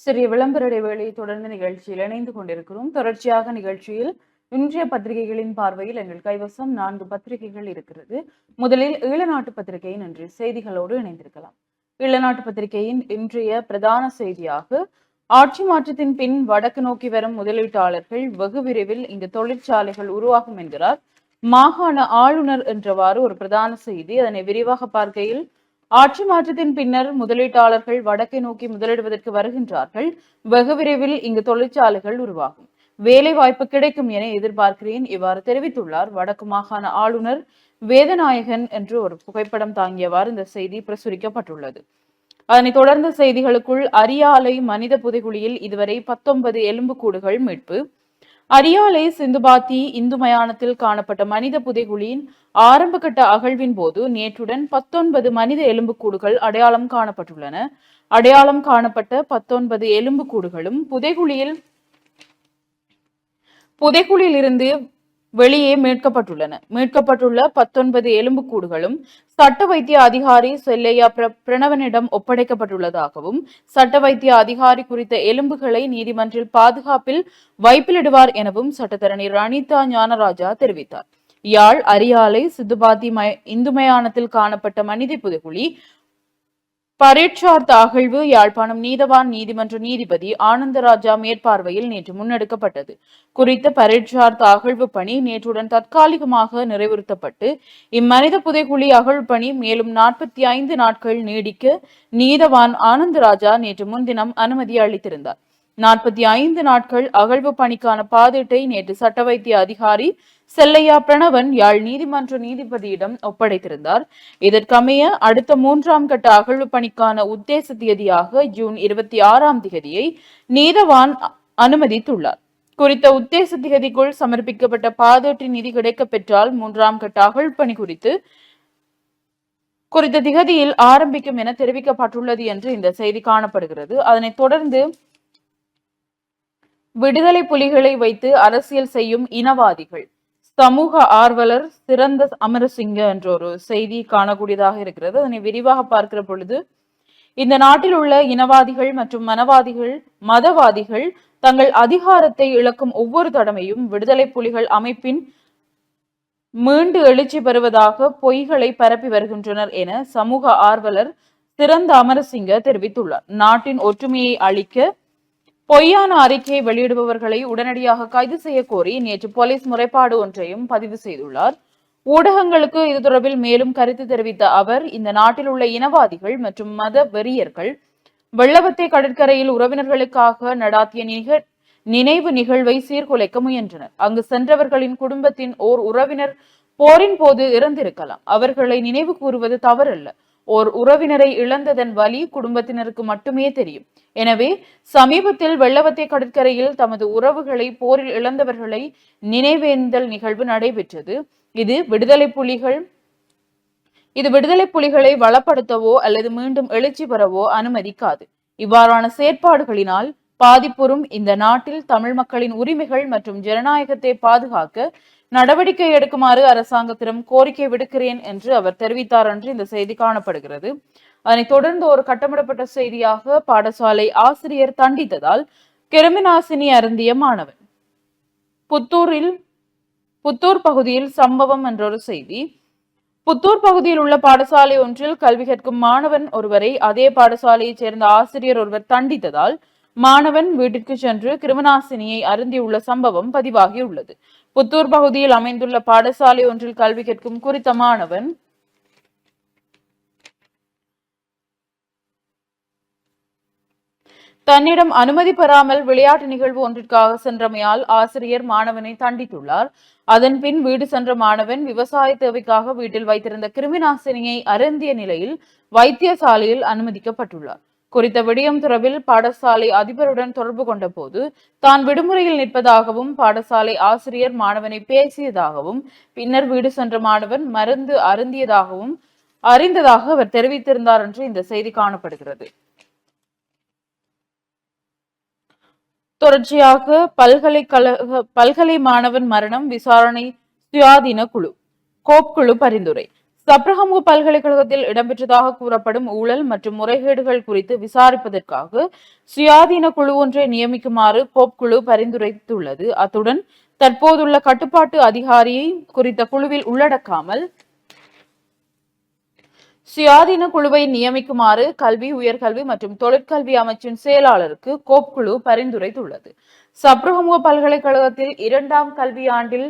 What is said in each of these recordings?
சிறிய விளம்பர இடைவேளை தொடர்ந்து நிகழ்ச்சியில் இணைந்து கொண்டிருக்கிறோம். தொடர்ச்சியாக நிகழ்ச்சியில் இன்றைய பத்திரிகைகளின் பார்வையில் எங்கள் கைவசம் 4 பத்திரிகைகள் இருக்கிறது. முதலில் ஈழநாட்டு பத்திரிகையின் இன்றைய செய்திகளோடு இணைந்திருக்கலாம். ஈழநாட்டு பத்திரிகையின் இன்றைய பிரதான செய்தியாக ஆட்சி மாற்றத்தின் பின் வடக்கு நோக்கி வரும் முதலீட்டாளர்கள் வெகு விரைவில் இங்கு தொழிற்சாலைகள் உருவாகும் என்கிறார் மாகாண ஆளுநர் என்றவாறு ஒரு பிரதான செய்தி. அதனை விரிவாக பார்க்கையில் ஆட்சி மாற்றத்தின் பின்னர் முதலீட்டாளர்கள் வடக்கை நோக்கி முதலிடுவதற்கு வருகின்றார்கள். வெகு விரைவில் இங்கு தொழிற்சாலைகள் உருவாகும், வேலை வாய்ப்பு கிடைக்கும் என எதிர்பார்க்கிறேன். இவ்வாறு தெரிவித்துள்ளார் வடக்கு மாகாண ஆளுநர் வேதநாயகன் என்று ஒரு புகைப்படம் தாங்கியவாறு இந்த செய்தி பிரசுரிக்கப்பட்டுள்ளது. அதனைத் தொடர்ந்த செய்திகளுக்குள் அரியாலை மனித புதைகுழியில் இதுவரை 19 எலும்புக்கூடுகள் மீட்பு. அரியாலை சிந்துபாத்தி இந்து மயானத்தில் காணப்பட்ட மனித புதைகுழியின் ஆரம்ப கட்ட அகழ்வின் போது நேற்றுடன் 19 மனித எலும்புக்கூடுகள் அடையாளம் காணப்பட்டுள்ளன. அடையாளம் காணப்பட்ட 19 எலும்புக்கூடுகளும் புதைகுழியில் இருந்து வெளியே மீட்கப்பட்டுள்ள 19 எலும்புக்கூடுகளும் சட்ட வைத்திய அதிகாரி செல்லையா பிரணவனிடம் ஒப்படைக்கப்பட்டுள்ளதாகவும் சட்ட வைத்திய அதிகாரி குறித்த எலும்புகளை நீதிமன்றில் பாதுகாப்பில் வைப்பிலிடுவார் எனவும் சட்டத்தரணி ரணிதா ஞானராஜா தெரிவித்தார். யாழ் அரியாலை சித்துபாத்தி இந்து மயானத்தில் காணப்பட்ட மனித புதைகுழி பரீட்சார்த்த அகழ்வு யாழ்ப்பாணம் நீதவான் நீதிமன்ற நீதிபதி ஆனந்தராஜா மேற்பார்வையில் நேற்று முன்னெடுக்கப்பட்டது. குறித்த பரீட்சார்த்த அகழ்வு பணி நேற்றுடன் தற்காலிகமாக நிறைவுறுத்தப்பட்டு இம்மனித புதைகுழி அகழ்வு பணி மேலும் 45 நாட்கள் நீடிக்க நீதவான் ஆனந்தராஜா நேற்று முன்தினம் அனுமதி அளித்திருந்தார். 45 நாட்கள் அகழ்வு பணிக்கான பாதீட்டை நேற்று சட்ட வைத்திய அதிகாரி செல்லையா பிரணவன் யாழ் நீதிமன்ற நீதிபதியிடம் ஒப்படைத்திருந்தார். இதற்கமைய அடுத்த 3ஆம் கட்ட அகழ்வு பணிக்கான உத்தேச தேதியாக ஜூன் 26ஆம் தேதியை நீதவான் அனுமதித்துள்ளார். குறித்த உத்தேச தேதிக்குள் சமர்ப்பிக்கப்பட்ட பாதீட்டு நிதி கிடைக்க பெற்றால் 3ஆம் கட்ட அகழ்வு பணி குறித்த திகதியில் ஆரம்பிக்கும் என தெரிவிக்கப்பட்டுள்ளது என்று இந்த செய்தி காணப்படுகிறது. அதனைத் தொடர்ந்து விடுதலை புலிகளை வைத்து அரசியல் செய்யும் இனவாதிகள், சமூக ஆர்வலர் சிறந்த அமரசிங்க என்ற ஒரு செய்தி காணக்கூடியதாக இருக்கிறது. அதனை விரிவாக பார்க்கிற பொழுது இந்த நாட்டில் உள்ள இனவாதிகள் மற்றும் மதவாதிகள் தங்கள் அதிகாரத்தை இழக்கும் ஒவ்வொரு தடவையும் விடுதலை புலிகள் அமைப்பின் மீண்டு எழுச்சி பெறுவதாக பொய்களை பரப்பி வருகின்றனர் என சமூக ஆர்வலர் சிறந்த அமரசிங்க தெரிவித்துள்ளார். நாட்டின் ஒற்றுமையை அளிக்க பொய்யான அறிக்கையை வெளியிடுபவர்களை உடனடியாக கைது செய்ய கோரி நேற்று போலீஸ் முறைப்பாடு ஒன்றையும் பதிவு செய்துள்ளார். ஊடகங்களுக்கு இது தொடர்பில் மேலும் கருத்து தெரிவித்த அவர் இந்த நாட்டில் உள்ள இனவாதிகள் மற்றும் மத வெறியர்கள் வெள்ளவத்தை கடற்கரையில் உறவினர்களுக்காக நடாத்திய நினைவு நிகழ்வை சீர்குலைக்க முயன்றனர். அங்கு சென்றவர்களின் குடும்பத்தின் ஓர் உறவினர் போரின் போது இறந்திருக்கலாம். அவர்களை நினைவு கூறுவது தவறல்ல. ஓர் உறவினரை இழந்ததன் வலி குடும்பத்தினருக்கு மட்டுமே தெரியும். எனவே சமீபத்தில் வெள்ளவத்தை கடற்கரையில் தமது உறவுகளை போரில் இழந்தவர்களை நினைவேந்தல் நிகழ்வு நடைபெற்றது. இது விடுதலை புலிகளை வளப்படுத்தவோ அல்லது மீண்டும் எழுச்சி பெறவோ அனுமதிக்காது. இவ்வாறான செயற்பாடுகளினால் பாதிப்புறும் இந்த நாட்டில் தமிழ் மக்களின் உரிமைகள் மற்றும் ஜனநாயகத்தை பாதுகாக்க நடவடிக்கை எடுக்குமாறு அரசாங்கத்திடம் கோரிக்கை விடுக்கிறேன் என்று அவர் தெரிவித்தார் என்று இந்த செய்தி காணப்படுகிறது. அதனைத் தொடர்ந்து ஒரு கட்டமிடப்பட்ட செய்தியாக பாடசாலை ஆசிரியர் தண்டித்ததால் கிருமிநாசினி அருந்திய மாணவன், புத்தூர் பகுதியில் சம்பவம் என்றொரு செய்தி. புத்தூர் பகுதியில் உள்ள பாடசாலை ஒன்றில் கல்வி கற்கும் மாணவன் ஒருவரை அதே பாடசாலையைச் சேர்ந்த ஆசிரியர் ஒருவர் தண்டித்ததால் மாணவன் வீட்டிற்கு சென்று கிருமிநாசினியை அருந்தியுள்ள சம்பவம் பதிவாகியுள்ளது. புத்தூர் பகுதியில் அமைந்துள்ள பாடசாலை ஒன்றில் கல்வி கற்கும் குறித்த மாணவன் தன்னிடம் அனுமதி பெறாமல் விளையாட்டு நிகழ்வு ஒன்றிற்காக சென்றமையால் ஆசிரியர் மாணவனை தண்டித்துள்ளார். அதன் பின் வீடு சென்ற மாணவன் விவசாய தேவைக்காக வீட்டில் வைத்திருந்த கிருமிநாசினியை அருந்திய நிலையில் வைத்தியசாலையில் அனுமதிக்கப்பட்டுள்ளார். குறித்த விடயம் தொடர்பில் பாடசாலை அதிபருடன் தொடர்பு கொண்ட போது தான் விடுமுறையில் நிற்பதாகவும் பாடசாலை ஆசிரியர் மாணவனை பேசியதாகவும் பின்னர் வீடு சென்ற மாணவன் மருந்து அறிந்ததாக அவர் தெரிவித்திருந்தார் என்று இந்த செய்தி காணப்படுகிறது. தொடர்ச்சியாக பல்கலை மாணவன் மரணம் விசாரணை சுயாதீன குழு கோப் குழு பரிந்துரை. சப்ரஹமுக பல்கலைக்கழகத்தில் இடம்பெற்றதாக கூறப்படும் ஊழல் மற்றும் முறைகேடுகள் குறித்து விசாரிப்பதற்காக சுயாதீன குழு ஒன்றை நியமிக்குமாறு கோப் குழு பரிந்துரைத்துள்ளது. அத்துடன் தற்போதுள்ள கட்டுப்பாட்டு அதிகாரியை குறித்த குழுவில் உள்ளடக்காமல் சுயாதீன குழுவை நியமிக்குமாறு கல்வி, உயர்கல்வி மற்றும் தொழிற்கல்வி அமைச்சின் செயலாளருக்கு கோப் குழு பரிந்துரைத்துள்ளது. சப்ரஹமுக பல்கலைக்கழகத்தில் 2ஆம் கல்வியாண்டில்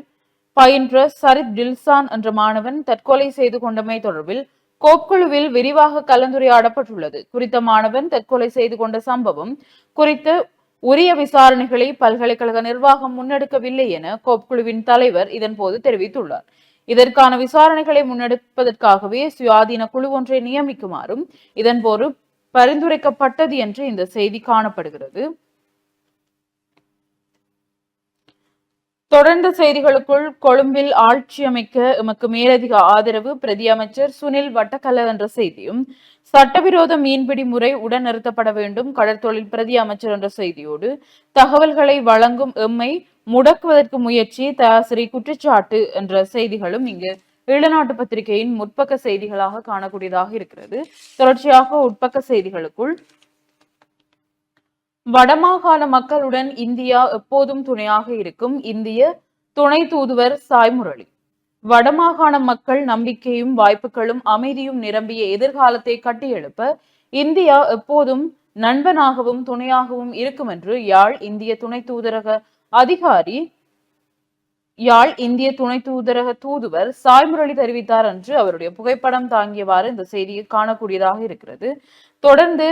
பயின்ற சரித் டில்சான் என்ற மாணவன் தற்கொலை செய்து கொண்டமை தொடர்பில் கோப் குழுவில் விரிவாக கலந்துரையாடப்பட்டுள்ளது. குறித்த மாணவன் தற்கொலை செய்து கொண்ட சம்பவம் குறித்த உரிய விசாரணைகளை பல்கலைக்கழக நிர்வாகம் முன்னெடுக்கவில்லை என கோப் குழுவின் தலைவர் இதன்போது தெரிவித்துள்ளார். இதற்கான விசாரணைகளை முன்னெடுப்பதற்காகவே சுயாதீன குழு ஒன்றை நியமிக்குமாறும் இதன்போது பரிந்துரைக்கப்பட்டது என்று இந்த செய்தி காணப்படுகிறது. தொடர்ந்த செய்திகளுக்குள் கொழும்பில் ஆட்சி அமைக்க எமக்கு மேலதிக ஆதரவு பிரதி அமைச்சர் சுனில் வட்டக்கல என்ற செய்தியும், சட்டவிரோத மீன்பிடி முறை உடன் நிறுத்தப்பட வேண்டும் கடற்தொழில் பிரதி அமைச்சர் என்ற செய்தியோடு, தகவல்களை வழங்கும் எம்மை முடக்குவதற்கு முயற்சி தயாசிரி குற்றச்சாட்டு என்ற செய்திகளும் இங்கு ஈழநாட்டு பத்திரிகையின் முற்பக்க செய்திகளாக காணக்கூடியதாக இருக்கிறது. தொடர்ச்சியாக உட்பக்க செய்திகளுக்குள் வடமாகாண மக்களுடன் இந்தியா எப்போதும் துணையாக இருக்கும் இந்திய துணை தூதுவர் சாய் முரளி. வடமாகாண மக்கள் நம்பிக்கையும் வாய்ப்புகளும் அமைதியும் நிரம்பிய எதிர்காலத்தை கட்டியெழுப்ப இந்தியா எப்போதும் நண்பனாகவும் துணையாகவும் இருக்கும் என்று யாழ் இந்திய துணை தூதரக தூதுவர் சாய் முரளி தெரிவித்தார் என்று அவருடைய புகைப்படம் தாங்கியவாறு இந்த செய்தியை காணக்கூடியதாக இருக்கிறது. தொடர்ந்து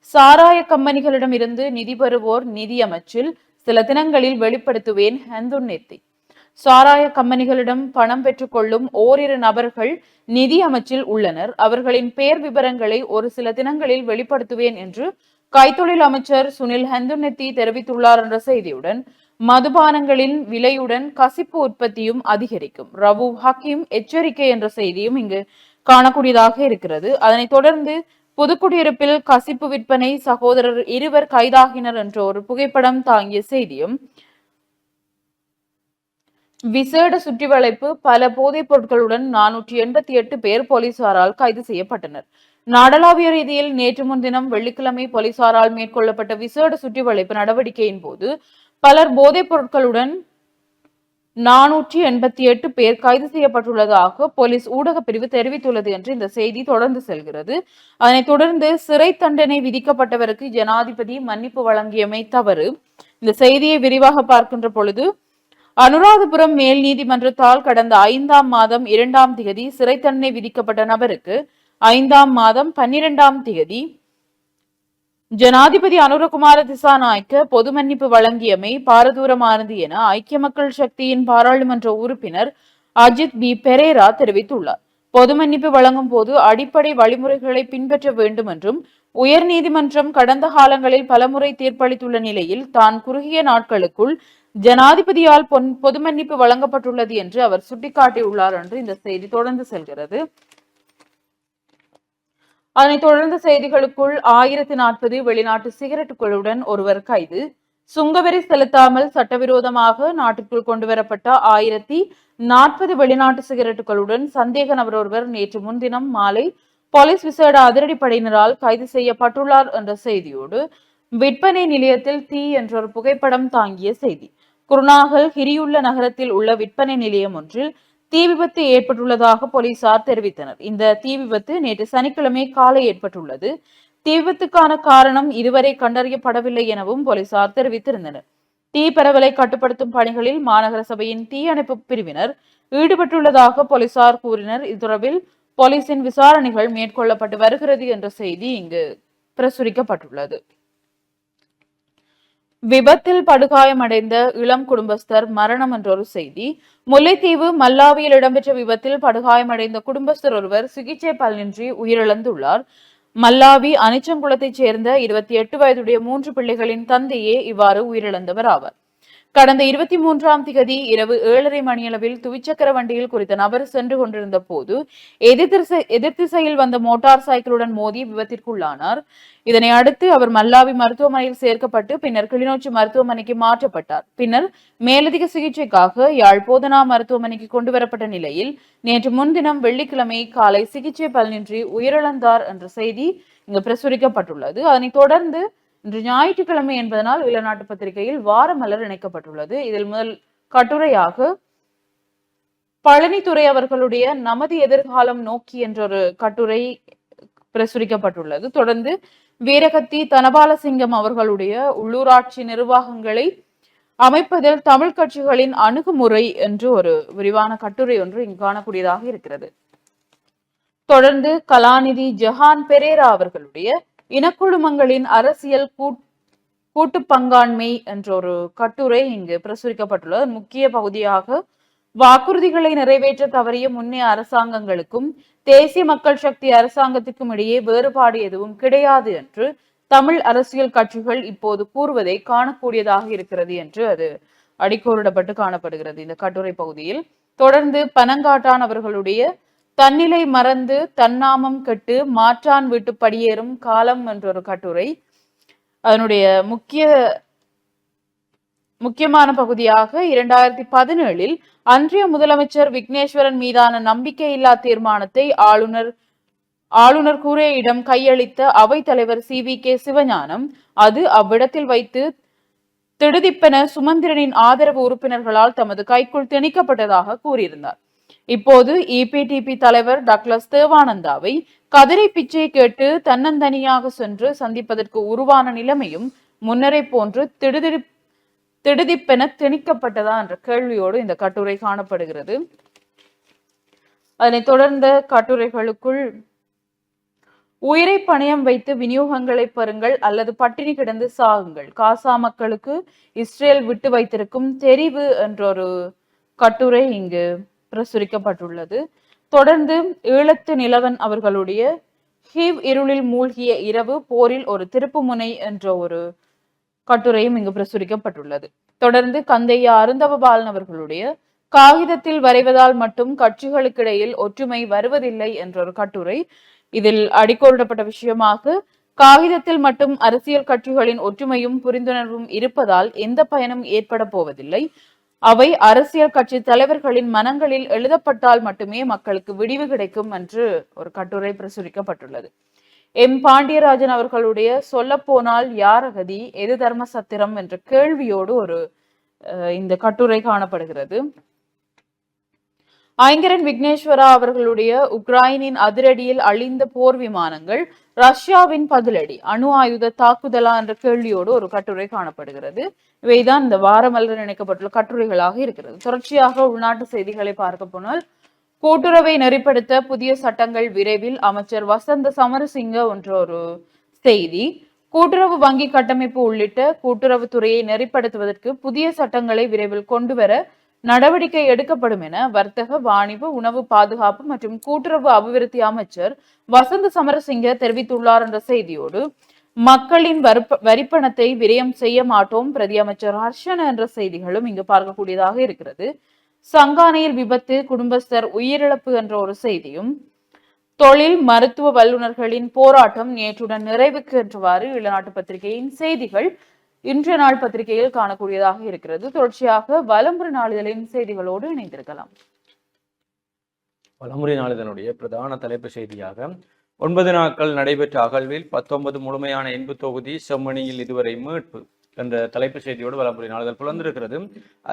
சாராய கம்பெனிகளிடம் இருந்து நிதி பெறுவோர் நிதி அமைச்சில் சில தினங்களில் வெளிப்படுத்துவேன் ஹந்துன்னெத்தி. சாராய கம்பெனிகளிடம் பணம் பெற்றுக்கொள்ளும் ஓரிரு நபர்கள் நிதி அமைச்சில் உள்ளனர். அவர்களின் பெயர் விவரங்களை ஒரு சில தினங்களில் வெளிப்படுத்துவேன் என்று கைத்தொழில் அமைச்சர் சுனில் ஹந்துன்னெத்தி தெரிவித்துள்ளார் என்ற செய்தியுடன், மதுபானங்களின் விலையுடன் கசிப்பு உற்பத்தியும் அதிகரிக்கும் ரவு ஹக்கீம் எச்சரிக்கை என்ற செய்தியும் இங்கு காணக்கூடியதாக இருக்கிறது. அதனைத் தொடர்ந்து புதுக்குடியிருப்பில் கசிப்பு விற்பனை சகோதரர் 2 கைதாகினர் என்ற ஒரு புகைப்படம் தாங்கிய செய்தியும், விசேட சுற்றிவளைப்பு பல போதைப் பொருட்களுடன் 488 பேர் போலீசாரால் கைது செய்யப்பட்டனர். நாடளாவிய ரீதியில் நேற்று முன்தினம் வெள்ளிக்கிழமை போலீசாரால் மேற்கொள்ளப்பட்ட விசேட சுற்றிவளைப்பு நடவடிக்கையின் போது பலர் போதைப் பொருட்களுடன் 488 பேர் கைது செய்யப்பட்டுள்ளதாக போலீஸ் ஊடக பிரிவு தெரிவித்துள்ளது என்று இந்த செய்தி தொடர்ந்து செல்கிறது. அதனைத் தொடர்ந்து சிறை தண்டனை விதிக்கப்பட்டவருக்கு ஜனாதிபதி மன்னிப்பு வழங்கியமை தவறு. இந்த செய்தியை விரிவாக பார்க்கின்ற பொழுது, அனுராதபுரம் மேல் நீதிமன்றத்தால் கடந்த 5ஆம் மாதம் 2ஆம் திகதி சிறை தண்டனை விதிக்கப்பட்ட நபருக்கு 5ஆம் மாதம் 12ஆம் திகதி ஜனாதிபதி அனுரகுமார திசாநாயக்க பொது மன்னிப்பு வழங்கியமை பாரதூரமானது என ஐக்கிய மக்கள் சக்தியின் பாராளுமன்ற உறுப்பினர் அஜித் பி பெரேரா தெரிவித்துள்ளார். பொது மன்னிப்பு வழங்கும் போது அடிப்படை வழிமுறைகளை பின்பற்ற வேண்டும் என்றும் உயர் நீதிமன்றம் கடந்த காலங்களில் பலமுறை தீர்ப்பளித்துள்ள நிலையில் தான் குறுகிய நாட்களுக்குள் ஜனாதிபதியால் பொது மன்னிப்பு வழங்கப்பட்டுள்ளது என்று அவர் சுட்டிக்காட்டியுள்ளார் என்று இந்த செய்தி தொடர்ந்து செல்கிறது. அதனைத் தொடர்ந்து செய்திகளுக்குள் 1040 வெளிநாட்டு சிகரெட்டுகளுடன் ஒருவர் கைது. சுங்கவரி செலுத்தாமல் சட்டவிரோதமாக நாட்டிற்குள் கொண்டுவரப்பட்ட 1040 வெளிநாட்டு சிகரெட்டுகளுடன் சந்தேக நபர் ஒருவர் நேற்று முன்தினம் மாலை போலீஸ் விசேட அதிரடிப்படையினரால் கைது செய்யப்பட்டுள்ளார் என்ற செய்தியோடு, விற்பனை நிலையத்தில் தீ என்ற ஒரு புகைப்படம் தாங்கிய செய்தி. குருநாகல் ஹிரியுள்ள நகரத்தில் உள்ள விற்பனை நிலையம் ஒன்றில் தீ விபத்து ஏற்பட்டுள்ளதாக போலீசார் தெரிவித்தனர். இந்த தீ விபத்து நேற்று சனிக்கிழமை காலை ஏற்பட்டுள்ளது. தீ விபத்துக்கான காரணம் இதுவரை கண்டறியப்படவில்லை எனவும் போலீசார் தெரிவித்திருந்தனர். தீ பரவலை கட்டுப்படுத்தும் பணிகளில் மாநகர சபையின் தீயணைப்பு பிரிவினர் ஈடுபட்டுள்ளதாக போலீசார் கூறினர். இது தொடர்பில் போலீசின் விசாரணைகள் மேற்கொள்ளப்பட்டு வருகிறது என்ற செய்தி இங்கு பிரசுரிக்கப்பட்டுள்ளது. விபத்தில் படுகாயமடைந்த இளம் குடும்பஸ்தர் மரணம் என்ற ஒரு செய்தி. முல்லைத்தீவு மல்லாவியில் இடம்பெற்ற விபத்தில் படுகாயமடைந்த குடும்பஸ்தர் ஒருவர் சிகிச்சை பலனின்றி உயிரிழந்துள்ளார். மல்லாவி அனிச்சங்குளத்தைச் சேர்ந்த 28 வயதுடைய 3 பிள்ளைகளின் தந்தையே இவ்வாறு உயிரிழந்தவர் ஆவார். கடந்த 23ஆம் திகதி இரவு 7:30 மணியளவில் துவிச்சக்கர வண்டியில் குறித்த நபர் சென்று கொண்டிருந்த போது எதிர்த்திசையில் வந்த மோட்டார் சைக்கிளுடன் மோதி விபத்திற்குள்ளானார். இதனை அடுத்து அவர் மல்லாவி மருத்துவமனையில் சேர்க்கப்பட்டு பின்னர் கிளிநொச்சி மருத்துவமனைக்கு மாற்றப்பட்டார். பின்னர் மேலதிக சிகிச்சைக்காக யாழ் போதனா மருத்துவமனைக்கு கொண்டுவரப்பட்ட நிலையில் நேற்று முன்தினம் வெள்ளிக்கிழமை காலை சிகிச்சை பலனின்றி உயிரிழந்தார் என்ற செய்தி இங்கு பிரசுரிக்கப்பட்டுள்ளது. அதனைத் தொடர்ந்து இன்று ஞாயிற்றுக்கிழமை என்பதனால் இளநாட்டு பத்திரிகையில் வாரமலர் இணைக்கப்பட்டுள்ளது. இதில் முதல் கட்டுரையாக பழனித்துறை அவர்களுடைய நமது எதிர்காலம் நோக்கி என்ற ஒரு கட்டுரை பிரசுரிக்கப்பட்டுள்ளது. தொடர்ந்து வீரகத்தி தனபாலசிங்கம் அவர்களுடைய உள்ளூராட்சி நிர்வாகங்களை அமைப்பதில் தமிழ் கட்சிகளின் அணுகுமுறை என்று ஒரு விரிவான கட்டுரை ஒன்று இங்கு காணக்கூடியதாக இருக்கிறது. தொடர்ந்து கலாநிதி ஜஹான் பெரேரா அவர்களுடைய இனக்குழுமங்களின் அரசியல் கூட்டு பங்காண்மை என்ற ஒரு கட்டுரை இங்கு பிரசுரிக்கப்பட்டுள்ளது. முக்கிய பகுதியாக வாக்குறுதிகளை நிறைவேற்ற தவறிய முன்னைய அரசாங்கங்களுக்கும் தேசிய மக்கள் சக்தி அரசாங்கத்திற்கும் இடையே வேறுபாடு எதுவும் கிடையாது என்று தமிழ் அரசியல் கட்சிகள் இப்போது கூறுவதை காணக்கூடியதாக இருக்கிறது என்று அது அடிக்கோரிடப்பட்டு காணப்படுகிறது இந்த கட்டுரை பகுதியில். தொடர்ந்து பனங்காட்டான் அவர்களுடைய தன்னிலை மறந்து தன்னாமம் கெட்டு மாற்றான் விட்டு படியேறும் காலம் என்ற ஒரு கட்டுரை அதனுடைய முக்கியமான பகுதியாக 2017 அன்றைய முதலமைச்சர் விக்னேஸ்வரன் மீதான நம்பிக்கையில்லா தீர்மானத்தை ஆளுநர் கூரையிடம் கையளித்த அவைத் தலைவர் CVK சிவஞானம் அது அவ்விடத்தில் வைத்து திடுதிப்பென சுமந்திரனின் ஆதரவு உறுப்பினர்களால் தமது கைக்குள் திணிக்கப்பட்டதாக கூறியிருந்தார். இப்போது EPTP தலைவர் டாக்டர் தேவானந்தாவை கதிரை பிச்சை கேட்டு தன்னந்தனியாக சென்று சந்திப்பதற்கு உருவான நிலைமையும் முன்னரை போன்று திடுதிப்பென திணிக்கப்பட்டதா என்ற கேள்வியோடு இந்த கட்டுரை காணப்படுகிறது. அதனைத் தொடர்ந்த கட்டுரைகளுக்குள் உயிரை பணயம் வைத்து விநியோகங்களை பெறுங்கள் அல்லது பட்டினி கிடந்து சாகுங்கள், காசா மக்களுக்கு இஸ்ரேல் விட்டு வைத்திருக்கும் தெரிவு என்றொரு கட்டுரை இங்கு பிரசுரிக்கப்பட்டுள்ளது. தொடர்ந்து ஈழத்து நிலவன் அவர்களுடைய ஹீவ் இருளில் மூழ்கிய இரவு போரில் ஒரு திருப்பு முனை என்ற ஒரு கட்டுரையும் இங்கு பிரசுரிக்கப்பட்டுள்ளது. தொடர்ந்து கந்தையா அருந்தவபாலன் அவர்களுடைய காகிதத்தில் வரைவதால் மட்டும் கட்சிகளுக்கிடையில் ஒற்றுமை வருவதில்லை என்ற ஒரு கட்டுரை. இதில் அடிக்கோரிடப்பட்ட விஷயமாக காகிதத்தில் மட்டும் அரசியல் கட்சிகளின் ஒற்றுமையும் புரிந்துணர்வும் இருப்பதால் எந்த பயனும் ஏற்பட போவதில்லை. அவை அரசியல் கட்சி தலைவர்களின் மனங்களில் எழுதப்பட்டால் மட்டுமே மக்களுக்கு விடிவு கிடைக்கும் என்று ஒரு கட்டுரை பிரசுரிக்கப்பட்டுள்ளது. பாண்டியராஜன் அவர்களுடைய சொல்ல போனால் யார் அகதி எது தர்ம சத்திரம் என்ற கேள்வியோடு இந்த கட்டுரை காணப்படுகிறது. ஐங்கரன் விக்னேஸ்வரா அவர்களுடைய உக்ரைனின் அதிரடியில் அழிந்த போர் விமானங்கள் ரஷ்யாவின் பதிலடி அணு ஆயுத தாக்குதலா என்ற கேள்வியோடு ஒரு கட்டுரை காணப்படுகிறது. இவைதான் இந்த வாரமலர் இணைக்கப்பட்டுள்ள கட்டுரைகளாக இருக்கிறது. தொடர்ச்சியாக உள்நாட்டு செய்திகளை பார்க்க போனால் கூட்டுறவை நெறிப்படுத்த புதிய சட்டங்கள் விரைவில் அமைச்சர் வசந்த சமரசிங்க என்ற ஒரு செய்தி. கூட்டுறவு வங்கி கட்டமைப்பு உள்ளிட்ட கூட்டுறவுத்துறையை நெறிப்படுத்துவதற்கு புதிய சட்டங்களை விரைவில் கொண்டுவர நடவடிக்கை எடுக்கப்படும் என வர்த்தக வாணிப உணவு பாதுகாப்பு மற்றும் கூட்டுறவு அபிவிருத்தி அமைச்சர் வசந்த சமரசிங்க தெரிவித்துள்ளார் என்ற செய்தியோடு மக்களின் வரிப்பணத்தை விரயம் செய்ய மாட்டோம் பிரதி அமைச்சர் ஹர்ஷன் என்ற செய்திகளும் இங்கு பார்க்கக்கூடியதாக இருக்கிறது. சங்கானையில் விபத்து குடும்பஸ்தர் உயிரிழப்பு என்ற ஒரு செய்தியும் தொழில் மருத்துவ வல்லுநர்களின் போராட்டம் நேற்றுடன் நிறைவுக்கு என்றவாறு இளநாட்டு பத்திரிகையின் செய்திகள் இன்றைய நாள் பத்திரிகையில் காணக்கூடியதாக இருக்கிறது. தொடர்ச்சியாக வலம்புரி நாளிதழின் செய்திகளோடு இணைந்திருக்கலாம். வலம்புரி நாளிதழுடைய பிரதான தலைப்பு செய்தியாக 9 நாட்கள் நடைபெற்ற அகழ்வில் 19 முழுமையான எண்பு தொகுதி செம்மணியில் இதுவரை மீட்பு என்ற தலைப்பு செய்தியோடு வலம்புரி நாளிதழ் புலந்திருக்கிறது.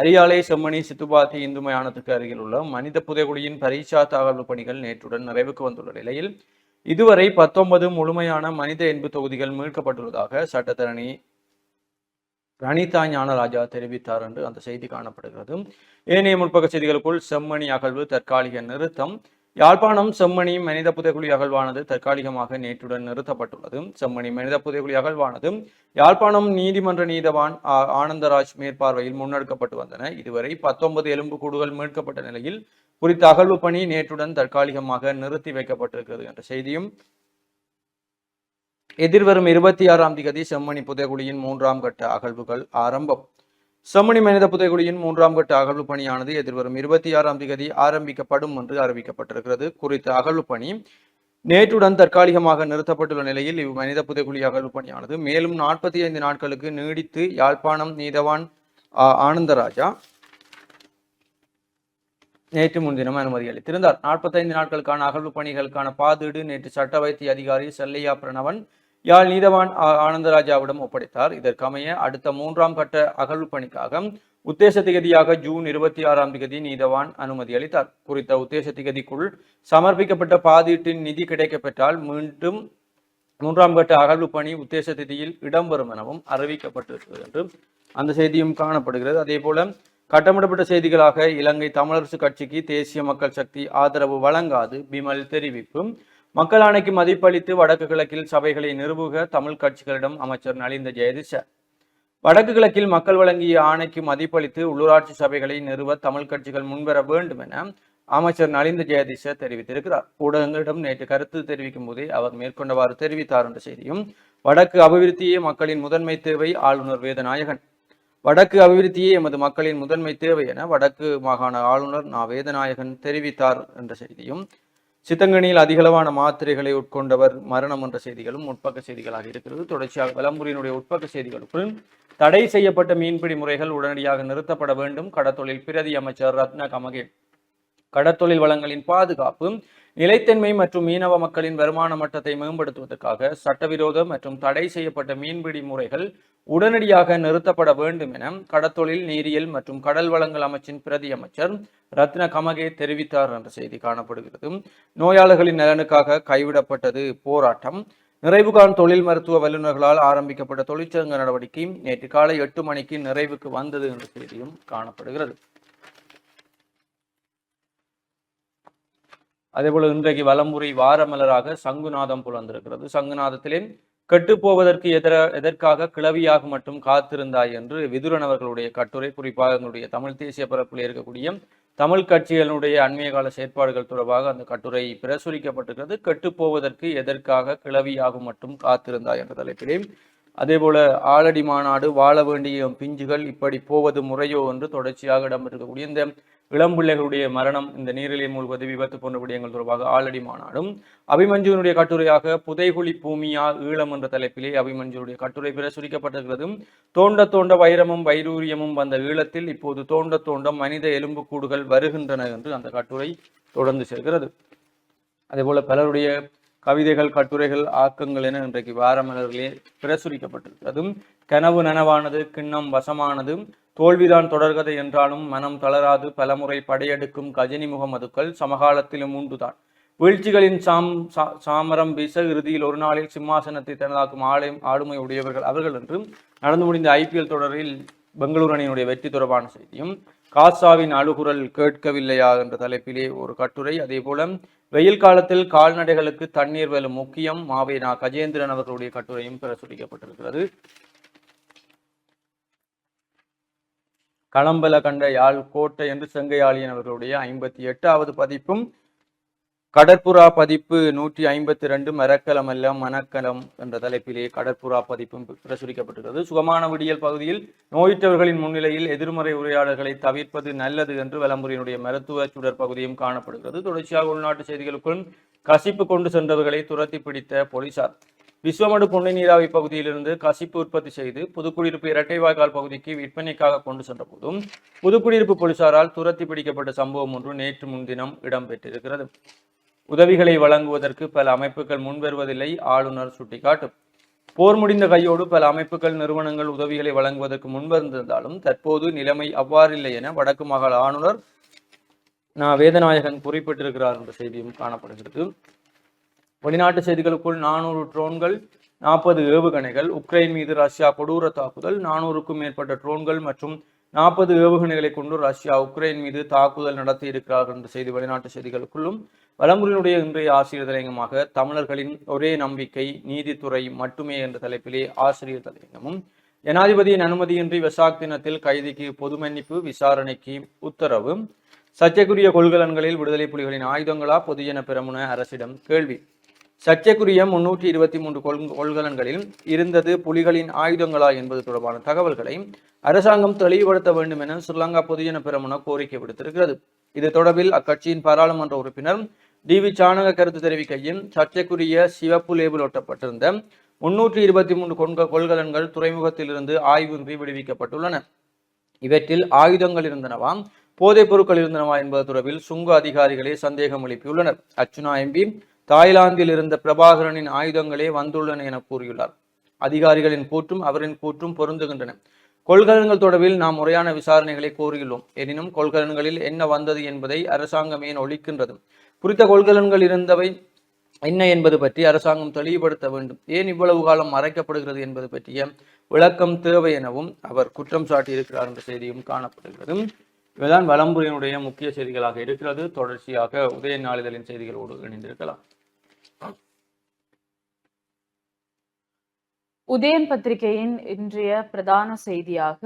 அரியாலை செம்மணி சித்துபாத்தி இந்து மயானத்துக்கு அருகில் உள்ள மனித புதைகுழியின் பரீட்சா அகழ்வு பணிகள் நேற்றுடன் நிறைவுக்கு வந்துள்ள நிலையில் இதுவரை 19 முழுமையான மனித எண்பு தொகுதிகள் மீட்கப்பட்டுள்ளதாக சட்டத்தரணி ரணிதா ஞானராஜா தெரிவித்தார் என்று அந்த செய்தி காணப்படுகிறது. ஏனைய முற்பக்க செய்திகளுக்குள் செம்மணி அகழ்வு தற்காலிக நிறுத்தம். யாழ்ப்பாணம் செம்மணி மனித புதைகுழி அகழ்வானது தற்காலிகமாக நேற்றுடன் நிறுத்தப்பட்டுள்ளது. செம்மணி மனித புதைகுழி அகழ்வானது யாழ்ப்பாணம் நீதிமன்ற நீதவான் ஆனந்தராஜ் மேற்பார்வையில் முன்னெடுக்கப்பட்டு வந்தன. இதுவரை 19 எலும்பு கூடுகள் மீட்கப்பட்ட நிலையில் குறித்த அகழ்வு பணி நேற்றுடன் தற்காலிகமாக நிறுத்தி வைக்கப்பட்டிருக்கிறது என்ற செய்தியும் எதிர்வரும் 26ஆம் திகதி செம்மணி புதைகுழியின் 3ஆம் கட்ட அகழ்வுகள் ஆரம்பம். செம்மணி மனித புதைகுழியின் 3ஆம் கட்ட அகழ்வு பணியானது எதிர்வரும் 26ஆம் தேதி ஆரம்பிக்கப்படும் என்று அறிவிக்கப்பட்டிருக்கிறது. குறித்த அகழ்வு பணி நேற்றுடன் தற்காலிகமாக நிறுத்தப்பட்டுள்ள நிலையில் மனித புதைகுழி அகழ்வு பணியானது மேலும் 45 நாட்களுக்கு நீடித்து யாழ்ப்பாணம் நீதவான் ஆனந்தராஜா நேற்று முன்தினம் அனுமதி அளித்திருந்தார். 45 நாட்களுக்கான அகழ்வு பணிகளுக்கான பாதீடு நேற்று சட்ட வைத்திய அதிகாரி செல்லையா பிரணவன் யாழ் நீதவான் ஆனந்தராஜாவிடம் ஒப்படைத்தார். இதற்கமைய அடுத்த 3ஆம் கட்ட அகழ்வு பணிக்காக உத்தேச திகதியாக ஜூன் 26ஆம் தேதி நீதவான் அனுமதி அளித்தார். குறித்த உத்தேச திகதிக்குள் சமர்ப்பிக்கப்பட்ட பாதீட்டின் நிதி கிடைக்கப்பெற்றால் மீண்டும் 3ஆம் கட்ட அகழ்வு பணி உத்தேச திதியில் இடம்பெறும் எனவும் அறிவிக்கப்பட்டிருக்கிறது என்று அந்த செய்தியும் காணப்படுகிறது. அதே போல கட்டமிடப்பட்ட செய்திகளாக இலங்கை தமிழரசு கட்சிக்கு தேசிய மக்கள் சக்தி ஆதரவு வழங்காது பிமல் தெரிவிப்பு. மக்கள் ஆணைக்கு மதிப்பளித்து வடக்கு கிழக்கில் சபைகளை நிறுவுக தமிழ் கட்சிகளிடம் அமைச்சர் நலிந்த ஜெயதிச. வடக்கு கிழக்கில் மக்கள் வழங்கிய ஆணைக்கு மதிப்பளித்து உள்ளூராட்சி சபைகளை நிறுவ தமிழ் கட்சிகள் முன்வர வேண்டும் என அமைச்சர் நலிந்த ஜெயதிச தெரிவித்திருக்கிறார். ஊடகங்களிடம் நேற்று கருத்து தெரிவிக்கும் போதே அவர் மேற்கொண்டவாறு தெரிவித்தார் என்ற செய்தியும் வடக்கு அபிவிருத்தியே மக்களின் முதன்மை தேவை ஆளுநர் வேதநாயகன். வடக்கு அபிவிருத்தியே எமது மக்களின் முதன்மை தேவை என வடக்கு மாகாண ஆளுநர் வேதநாயகன் தெரிவித்தார் என்ற செய்தியும் சித்தங்கனியில் அதிகளவான மாத்திரைகளை உட்கொண்டவர் மரணம் என்ற செய்திகளும் உட்பக்க செய்திகளாக இருக்கிறது. தொடர்ச்சியாக விளம்பரினுடைய உட்பக்க செய்திகளுக்குள் தடை செய்யப்பட்ட மீன்பிடி முறைகள் உடனடியாக நிறுத்தப்பட வேண்டும். கடத்தொழில் பிரதி அமைச்சர் ரத்ன கமகே. கடத்தொழில் வளங்களின் பாதுகாப்பு நிலைத்தன்மை மற்றும் மீனவ மக்களின் வருமான மட்டத்தை மேம்படுத்துவதற்காக சட்டவிரோத மற்றும் தடை செய்யப்பட்ட மீன்பிடி முறைகள் உடனடியாக நிறுத்தப்பட வேண்டும் என கடத்தொழில் நீரியல் மற்றும் கடல் வளங்கள் அமைச்சின் பிரதி அமைச்சர் ரத்ன கமகே தெரிவித்தார் என்ற செய்தி காணப்படுகிறது. நோயாளர்களின் நலனுக்காக கைவிடப்பட்டது போராட்டம். நிறைவுகான் தொழில் மருத்துவ வல்லுநர்களால் ஆரம்பிக்கப்பட்ட தொழிற்சங்க நடவடிக்கை நேற்று காலை 8 மணிக்கு நிறைவுக்கு வந்தது என்ற செய்தியும் காணப்படுகிறது. அதேபோல இன்றைக்கு வலம்புரி வாரமலராக சங்குநாதம் புலந்திருக்கிறது. சங்குநாதத்திலே கெட்டுப்போவதற்கு எதற்காக கிளவியாக மட்டும் காத்திருந்தாய் என்று விதுரன் அவர்களுடைய கட்டுரை, குறிப்பாக எங்களுடைய தமிழ் தேசிய பரப்பில் இருக்கக்கூடிய தமிழ் கட்சிகளுடைய அண்மைய கால செயற்பாடுகள் தொடர்பாக அந்த கட்டுரை பிரசுரிக்கப்பட்டிருக்கிறது. கெட்டுப்போவதற்கு எதற்காக கிளவியாக மட்டும் காத்திருந்தாய் என்ற தலைப்பிலே. அதேபோல ஆலடி மாநாடு வாழ வேண்டிய பிஞ்சுகள் இப்படி போவது முறையோ என்று தொடர்ச்சியாக இடம்பெற்றிருக்கக்கூடிய இந்த இளம்பிள்ளைகளுடைய மரணம், இந்த நீரிலே மூழ்குவது, விபத்து போன்ற விடயங்கள் தொடர்பாக ஆலடி மாநாடும் அபிமன்யுனுடைய கட்டுரையாக புதைகுழி பூமியா ஈழம் என்ற தலைப்பிலே அபிமன்யுனுடைய கட்டுரை பிரசுரிக்கப்பட்டிருக்கிறது. தோண்ட தோண்ட வைரமும் வைரூரியமும் வந்த ஈழத்தில் இப்போது தோண்ட தோண்ட மனித எலும்புக்கூடுகள் வருகின்றன என்று அந்த கட்டுரை தொடர்ந்து செல்கிறது. அதேபோல பலருடைய கவிதைகள், கட்டுரைகள், ஆக்கங்கள் என இன்றைக்கு வாரமலர்களே பிரசுரிக்கப்பட்டிருக்கிறது. கனவு நனவானது, கிண்ணம் வசமானது, தோல்விதான் தொடர்கதை என்றாலும் மனம் தளராது பலமுறை படையெடுக்கும் கஜினி முகமதுக்கள் சமகாலத்திலும் உண்டுதான். வீழ்ச்சிகளின் சாமரம் வீச இறுதியில் ஒரு நாளில் சிம்மாசனத்தை தனதாக்கும் ஆளுமை உடையவர்கள் அவர்கள் என்று நடந்து முடிந்த IPL தொடரில் பெங்களூரு அணியினுடைய வெற்றி தொடர்பான செய்தியும், காசாவின் அழுகுரல் கேட்கவில்லையா என்ற தலைப்பிலே ஒரு கட்டுரை. அதே போல வெயில் காலத்தில் கால்நடைகளுக்கு தண்ணீர் வெல்லும் முக்கியம் மாவேனா கஜேந்திரன் அவர்களுடைய கட்டுரையும் பிரசுரிக்கப்பட்டிருக்கிறது. களம்பல கண்ட யாழ் கோட்டை என்று செங்கையாளியன் அவர்களுடைய 58வது பதிப்பும், கடற்புறா பதிப்பு 152 மரக்கலமல்ல மனக்கலம் என்ற தலைப்பிலே கடற்புறா பதிப்பும் பிரசுரிக்கப்பட்டிருக்கிறது. சுகமான விடியல் பகுதியில் நோயுற்றவர்களின் முன்னிலையில் எதிர்மறை உரையாடல்களை தவிர்ப்பது நல்லது என்று விளம்பரினுடைய மருத்துவ சுடர் பகுதியும் காணப்படுகிறது. தொடர்ச்சியாக உள்நாட்டு செய்திகளுக்குள் கசிப்பு கொண்டு சென்றவர்களை துரத்தி பிடித்த போலீசார். விஸ்வமடு பொன்னை நீராவி பகுதியிலிருந்து கசிப்பு உற்பத்தி செய்து புதுக்குடியிருப்பு இரட்டைவாய்க்கால் பகுதிக்கு விற்பனைக்காக கொண்டு சென்ற போதும் புதுக்குடியிருப்பு போலீசாரால் துரத்தி பிடிக்கப்பட்ட சம்பவம் ஒன்று நேற்று முன்தினம் இடம்பெற்றிருக்கிறது. உதவிகளை வழங்குவதற்கு பல அமைப்புகள் முன்வருவதில்லை, ஆளுநர் சுட்டிக்காட்டு. போர் முடிந்த கையோடு பல அமைப்புகள், நிறுவனங்கள் உதவிகளை வழங்குவதற்கு முன்வந்திருந்தாலும் தற்போது நிலைமை அவ்வாறில்லை என வடக்கு மாகாண ஆளுநர் வேதநாயகன் குறிப்பிட்டிருக்கிறார் என்ற செய்தியும் காணப்படுகிறது. வெளிநாட்டு செய்திகளுக்குள் 400 ட்ரோன்கள், 40 ஏவுகணைகள், உக்ரைன் மீது ரஷ்யா கொடூர தாக்குதல். 400க்கும் மேற்பட்ட ட்ரோன்கள் மற்றும் 40 ஏவுகணைகளை கொண்டு ரஷ்யா உக்ரைன் மீது தாக்குதல் நடத்தி இருக்கிறார்கள் என்ற செய்தி வெளிநாட்டு செய்திகளுக்குள்ளும். வலம்புரியினுடைய இன்றைய ஆசிரியர் தலையங்கமாக தமிழர்களின் ஒரே நம்பிக்கை நீதித்துறை மட்டுமே என்ற தலைப்பிலே ஆசிரியர் தலையங்கமும், ஜனாதிபதியின் அனுமதியின்றி வெசாக் தினத்தில் கைதிக்கு பொது மன்னிப்பு, விசாரணைக்கு உத்தரவு, சர்ச்சைக்குரிய கொள்கலன்களில் விடுதலை புலிகளின் ஆயுதங்களா, பொதுஜன பெரமுன அரசிடம் கேள்வி. சர்ச்சைக்குரிய 323 கொள்கலன்களில் இருந்தது புலிகளின் ஆயுதங்களா என்பது தொடர்பான தகவல்களை அரசாங்கம் தெளிவுபடுத்த வேண்டும் என ஸ்ரீலங்கா பொதுஜன பெரமுன கோரிக்கை விடுத்திருக்கிறது. இது தொடர்பில் அக்கட்சியின் பாராளுமன்ற உறுப்பினர் டிவி சாணக கருத்து தெரிவிக்கையில், சர்ச்சைக்குரிய சிவப்பு லேபிள் ஒட்டப்பட்டிருந்த 323 கொள்கலன்கள் துறைமுகத்திலிருந்து ஆய்வின்றி விடுவிக்கப்பட்டுள்ளன. இவற்றில் ஆயுதங்கள் இருந்தனவாம், போதைப் பொருட்கள் இருந்தனவா என்பது தொடர்பில் சுங்க அதிகாரிகளே சந்தேகம் எழுப்பியுள்ளனர். அர்ச்சுனா எம்பி தாய்லாந்தில் இருந்த பிரபாகரனின் ஆயுதங்களே வந்துள்ளன என கூறியுள்ளார். அதிகாரிகளின் கூற்றும் அவரின் கூற்றும் பொருந்துகின்றன. கொள்கலன்கள் தொடர்பில் நாம் முறையான விசாரணைகளை கோரியுள்ளோம். எனினும் கொள்கலன்களில் என்ன வந்தது என்பதை அரசாங்கம் ஏன் ஒழிக்கின்றது? குறித்த கொள்கலன்கள் இருந்தவை என்ன என்பது பற்றி அரசாங்கம் தெளிவுபடுத்த வேண்டும். ஏன் இவ்வளவு காலம் மறைக்கப்படுகிறது என்பது பற்றிய விளக்கம் தேவை எனவும் அவர் குற்றம் சாட்டியிருக்கிறார் என்ற செய்தியும் காணப்படுகிறது. இவைதான் வலம்புரியினுடைய முக்கிய செய்திகளாக இருக்கிறது. தொடர்ச்சியாக உதய நாளிதழின் செய்திகளோடு இணைந்திருக்கலாம். உதயன் பத்திரிகையின் இன்றைய பிரதான செய்தியாக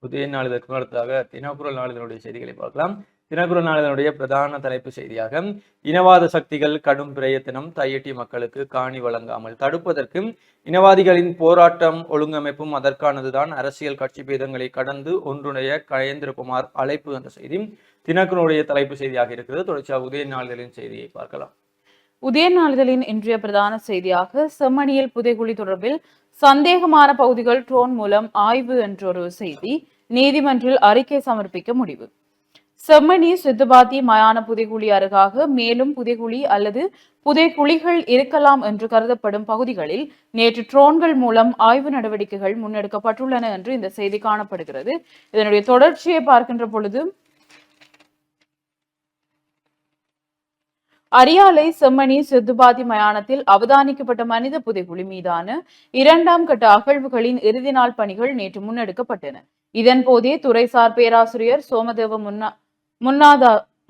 உதயன் நாளிதழுக்கு அடுத்ததாக தினக்குரல் நாளிதழுடைய செய்திகளை பார்க்கலாம். தினக்குரல் நாளிதழுடைய பிரதான தலைப்பு செய்தியாக, இனவாத சக்திகள் கடும் பிரயத்தனம், தையிட்டி மக்களுக்கு காணி வழங்காமல் தடுப்பதற்கு இனவாதிகளின் போராட்டம் ஒழுங்கமைப்பும் அதற்கானதுதான், அரசியல் கட்சி பேதங்களை கடந்து ஒன்றுடைய கயேந்திரகுமார் அழைப்பு என்ற செய்தி தினக்குரலுடைய தலைப்பு செய்தியாக இருக்கிறது. தொடர்ச்சியாக உதயன் நாளிதழின் செய்தியை பார்க்கலாம். உதயன் நாளிதழின் இன்றைய பிரதான செய்தியாக, செம்மணியில் புதைகுழி தொடர்பில் சந்தேகமான பகுதிகள் ட்ரோன் மூலம் ஆய்வு என்றொரு செய்தி. நீதிமன்றில் அறிக்கை சமர்ப்பிக்க முடிவு. செம்மணி சித்துபாத்தி மயான புதைகுழி அருகாக மேலும் புதைகுழி அல்லது புதைகுழிகள் இருக்கலாம் என்று கருதப்படும் பகுதிகளில் நேற்று ட்ரோன்கள் மூலம் ஆய்வு நடவடிக்கைகள் முன்னெடுக்கப்பட்டுள்ளன என்று இந்த செய்தி காணப்படுகிறது. இதனுடைய தொடர்ச்சியை பார்க்கின்ற பொழுது, அரியாலை செம்மணி சித்துபாத்தி மயானத்தில் அவதானிக்கப்பட்ட மனித புதைகுழி மீதான 2ஆம் கட்ட அகழ்வுகளின் இறுதி நாள் பணிகள் நேற்று முன்னெடுக்கப்பட்டன. இதன் போதே துறைசார் பேராசிரியர் சோமதேவ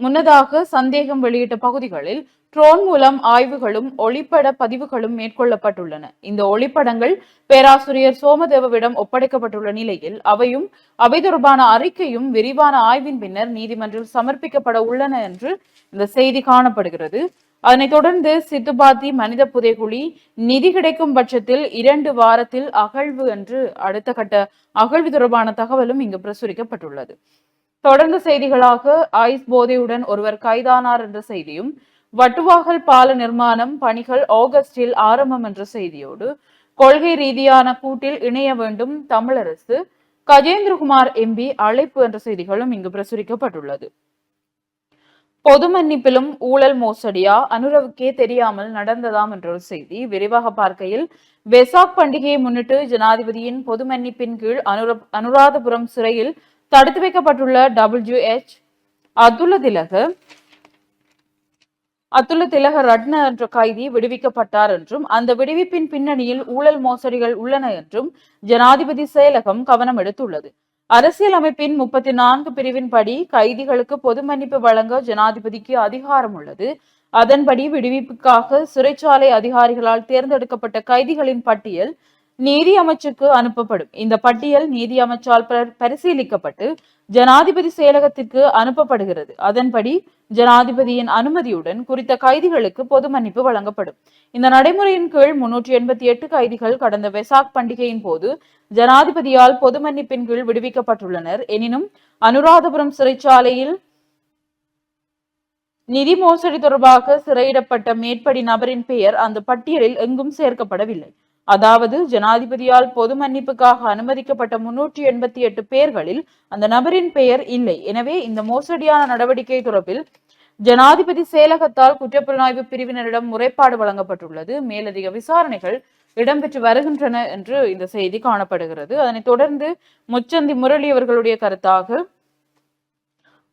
முன்னதாக சந்தேகம் வெளியிட்ட பகுதிகளில் ட்ரோன் மூலம் ஆய்வுகளும் ஒளிப்பட பதிவுகளும் மேற்கொள்ளப்பட்டுள்ளன. இந்த ஒளிப்படங்கள் பேராசிரியர் சோமதேவவிடம் ஒப்படைக்கப்பட்டுள்ள நிலையில் அவை தொடர்பான அறிக்கையும் விரிவான ஆய்வின் பின்னர் நீதிமன்றில் சமர்ப்பிக்கப்பட உள்ளன என்று இந்த செய்தி காணப்படுகிறது. அதனைத் தொடர்ந்து சித்துபாத்தி மனித புதைகுழி நிதி கிடைக்கும் பட்சத்தில் 2 வாரத்தில் அகழ்வு என்று அடுத்த கட்ட அகழ்வு தொடர்பான தகவலும் இங்கு பிரசுரிக்கப்பட்டுள்ளது. தொடர்ந்து செய்திகளாக, ஐஸ் போதையுடன் ஒருவர் கைதானார் என்ற செய்தியும், வட்டுவாகல் பால நிர்மாணம் பணிகள் ஆகஸ்டில் ஆரம்பம் என்ற செய்தியோடு, கொள்கை ரீதியான கூட்டில் இணைய வேண்டும் தமிழரசு, கஜேந்திரகுமார் எம்பி அழைப்பு என்ற செய்திகளும் இங்கு பிரசுரிக்கப்பட்டுள்ளது. பொது மன்னிப்பிலும் ஊழல் மோசடியா, அனுரவுக்கே தெரியாமல் நடந்ததாம் என்ற ஒரு செய்தி. விரிவாக பார்க்கையில், வெசாக் பண்டிகையை முன்னிட்டு ஜனாதிபதியின் பொது மன்னிப்பின் கீழ் அனுராதபுரம் சிறையில் தடுத்து வைக்கப்பட்டுள்ள WH அதுல திலக ரட்ன என்ற கைதி விடுவிக்கப்பட்டார் என்றும் அந்த விடுவிப்பின் பின்னணியில் ஊழல் மோசடிகள் உள்ளன என்றும் ஜனாதிபதி செயலகம் கவனம் எடுத்துள்ளது. அரசியல் அமைப்பின் 34 பிரிவின்படி கைதிகளுக்கு பொது மன்னிப்பு வழங்க ஜனாதிபதிக்கு அதிகாரம் உள்ளது. அதன்படி விடுவிப்புக்காக சிறைச்சாலை அதிகாரிகளால் தேர்ந்தெடுக்கப்பட்ட கைதிகளின் பட்டியல் நீதி அமைச்சுக்கு அனுப்பப்படும். இந்த பட்டியல் நீதி அமைச்சால் பரிசீலிக்கப்பட்டு ஜனாதிபதி செயலகத்திற்கு அனுப்பப்படுகிறது. அதன்படி ஜனாதிபதியின் அனுமதியுடன் குறித்த கைதிகளுக்கு பொது மன்னிப்பு வழங்கப்படும். இந்த நடைமுறையின் கீழ் 388 கைதிகள் கடந்த வெசாக் பண்டிகையின் போது ஜனாதிபதியால் பொது மன்னிப்பின் கீழ் விடுவிக்கப்பட்டுள்ளனர். எனினும் அனுராதபுரம் சிறைச்சாலையில் நிதி மோசடி தொடர்பாக சிறையிடப்பட்ட மேற்படி நபரின் பெயர் அந்த பட்டியலில் எங்கும் சேர்க்கப்படவில்லை. அதாவது ஜனாதிபதியால் பொது மன்னிப்புக்காக அனுமதிக்கப்பட்ட 388 பேர்களில் அந்த நபரின் பெயர் இல்லை. எனவே இந்த மோசடியான நடவடிக்கை தொடர்பில் ஜனாதிபதி செயலகத்தால் குற்றப்புலனாய்வு பிரிவினரிடம் முறைப்பாடு வழங்கப்பட்டுள்ளது. மேலதிக விசாரணைகள் இடம்பெற்று வருகின்றன என்று இந்த செய்தி காணப்படுகிறது. அதனைத் தொடர்ந்து முச்சந்தி முரளி அவர்களுடைய கருத்தாக,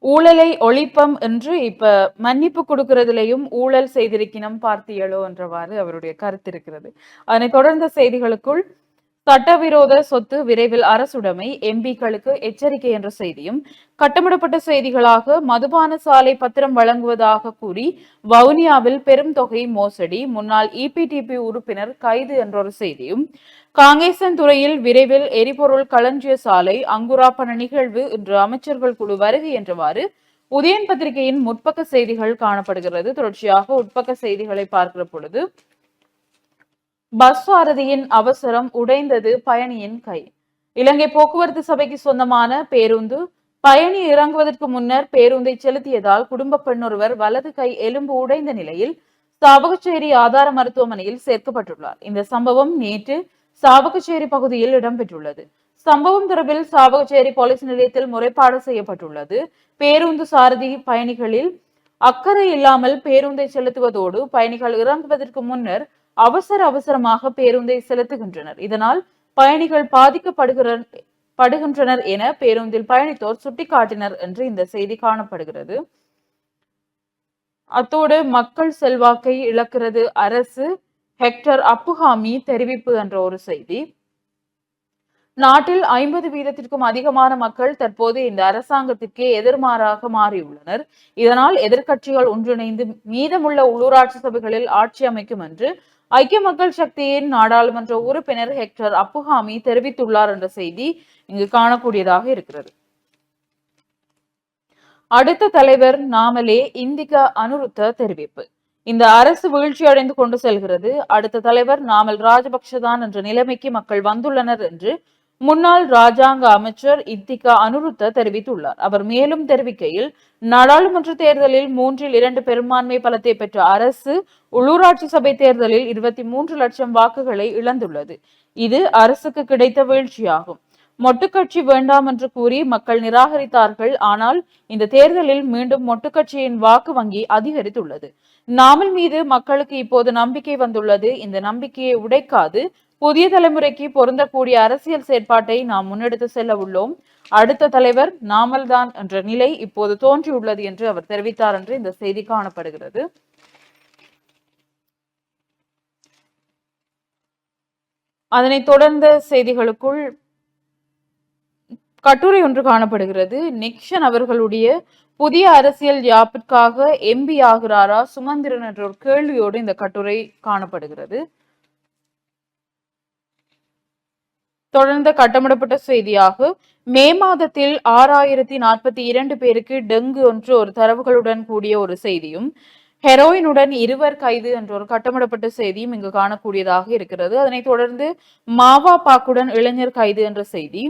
ஊழலை ஒழிப்பம் என்று இப்ப மன்னிப்பு கொடுக்கிறதுலையும் ஊழல் செய்திருக்கணும் பார்த்தியலோ என்றவாறு அவருடைய கருத்து இருக்கிறது. அதனை தொடர்ந்த செய்திகளுக்குள், சட்டவிரோத சொத்து விரைவில் அரசுடைமை, எம்பிக்களுக்கு எச்சரிக்கை என்ற செய்தியும், கட்டமிடப்பட்ட செய்திகளாக மதுபான சாலை பத்திரம் வழங்குவதாக கூறி வவுனியாவில் பெரும் தொகை மோசடி, முன்னாள் EPTP உறுப்பினர் கைது என்றொரு செய்தியும், காங்கேசன் துறையில் விரைவில் எரிபொருள் களஞ்சிய சாலை அங்குராப்பண நிகழ்வு இன்று அமைச்சர்கள் குழு வருகை என்றவாறு உதயன் பத்திரிகையின் முற்பக்க செய்திகள் காணப்படுகிறது. தொடர்ச்சியாக உட்பக்க செய்திகளை பார்க்கிற பொழுது, பஸ் சாரதியின் அவசரம் உடைந்தது பயணியின் கை. இலங்கை போக்குவரத்து சபைக்கு சொந்தமான பேருந்து பயணி இறங்குவதற்கு முன்னர் பேருந்தை செலுத்தியதால் குடும்ப பெண்ணொருவர் வலது கை எலும்பு உடைந்த நிலையில் சாவகச்சேரி ஆதார மருத்துவமனையில் சேர்க்கப்பட்டுள்ளார். இந்த சம்பவம் நேற்று சாவகச்சேரி பகுதியில் இடம்பெற்றுள்ளது. சம்பவம் தொடர்பில் சாவகச்சேரி போலீஸ் நிலையத்தில் முறைப்பாடு செய்யப்பட்டுள்ளது. பேருந்து சாரதி பயணிகளில் அக்கறை இல்லாமல் பேருந்தை செலுத்துவதோடு பயணிகள் இறங்குவதற்கு முன்னர் அவசரமாக பேருந்தை செலுத்துகின்றனர். இதனால் பயணிகள் பாதிக்கப்படுகின்றனர் என பேருந்தில் பயணித்தோர் சுட்டிக்காட்டினர் என்று இந்த செய்தி காணப்படுகிறது. அத்தோடு மக்கள் செல்வாக்கை இழக்கிறது அரசு, ஹெக்டர் அப்புஹாமி தெரிவிப்பு என்ற ஒரு செய்தி. நாட்டில் 50% அதிகமான மக்கள் தற்போது இந்த அரசாங்கத்திற்கே எதிர்மாறாக மாறியுள்ளனர். இதனால் எதிர்க்கட்சிகள் ஒன்றிணைந்து மீதமுள்ள உள்ளூராட்சி சபைகளில் ஆட்சி அமைக்கும் என்று ஐக்கிய மக்கள் சக்தியின் நாடாளுமன்ற உறுப்பினர் ஹெக்டர் அப்புஹாமி தெரிவித்துள்ளார் என்ற செய்தி இங்கு காணக்கூடியதாக இருக்கிறது. அடுத்த தலைவர் நாமலே இந்திகா அனுருத்த தெரிவிப்பு. இந்த அரசு வீழ்ச்சி அடைந்து கொண்டு செல்கிறது. அடுத்த தலைவர் நாமல் ராஜபக்ஷதான் என்ற நிலைமைக்கு மக்கள் வந்துள்ளனர் என்று முன்னாள் ராஜாங்க அமைச்சர் இந்திகா அனுருத்த தெரிவித்துள்ளார். அவர் மேலும் தெரிவிக்கையில், நாடாளுமன்ற தேர்தலில் 3/2 பெரும்பான்மை பலத்தை பெற்ற அரசு உள்ளூராட்சி சபை தேர்தலில் 23 லட்சம் வாக்குகளை இழந்துள்ளது. இது அரசுக்கு கிடைத்த வீழ்ச்சியாகும். மொட்டுக்கட்சி வேண்டாம் என்று கூறி மக்கள் நிராகரித்தார்கள். ஆனால் இந்த தேர்தலில் மீண்டும் மொட்டுக்கட்சியின் வாக்கு வங்கி அதிகரித்துள்ளது. நாமல் மீது மக்களுக்கு இப்போது நம்பிக்கை வந்துள்ளது. இந்த நம்பிக்கையை உடைக்காது புதிய தலைமுறைக்கு பொருந்தக்கூடிய அரசியல் செயற்பாட்டை நாம் முன்னெடுத்து செல்ல உள்ளோம். அடுத்த தலைவர் நாமல்தான் என்ற நிலை இப்போது தோன்றியுள்ளது என்று அவர் தெரிவித்தார் என்று இந்த செய்தி காணப்படுகிறது. அதனைத் தொடர்ந்த செய்திகளுக்குள் கட்டுரை ஒன்று காணப்படுகிறது. நிக்சன் அவர்களுடைய புதிய அரசியல் யாப்பிற்காக எம்பி ஆகிறாரா சுமந்திரன் என்ற ஒரு கேள்வியோடு இந்த கட்டுரை காணப்படுகிறது. தொடர்ந்த கட்டமிடப்பட்ட செய்தியாக, மே மாதத்தில் 6042 பேருக்கு டெங்கு என்று ஒரு தரவுகளுடன் கூடிய ஒரு செய்தியும், ஹெரோயினுடன் 2 கைது என்ற ஒரு கட்டமிடப்பட்ட செய்தியும் இங்கு காணக்கூடியதாக இருக்கிறது. அதனைத் தொடர்ந்து மாவா பாக்குடன் இளைஞர் கைது என்ற செய்தி,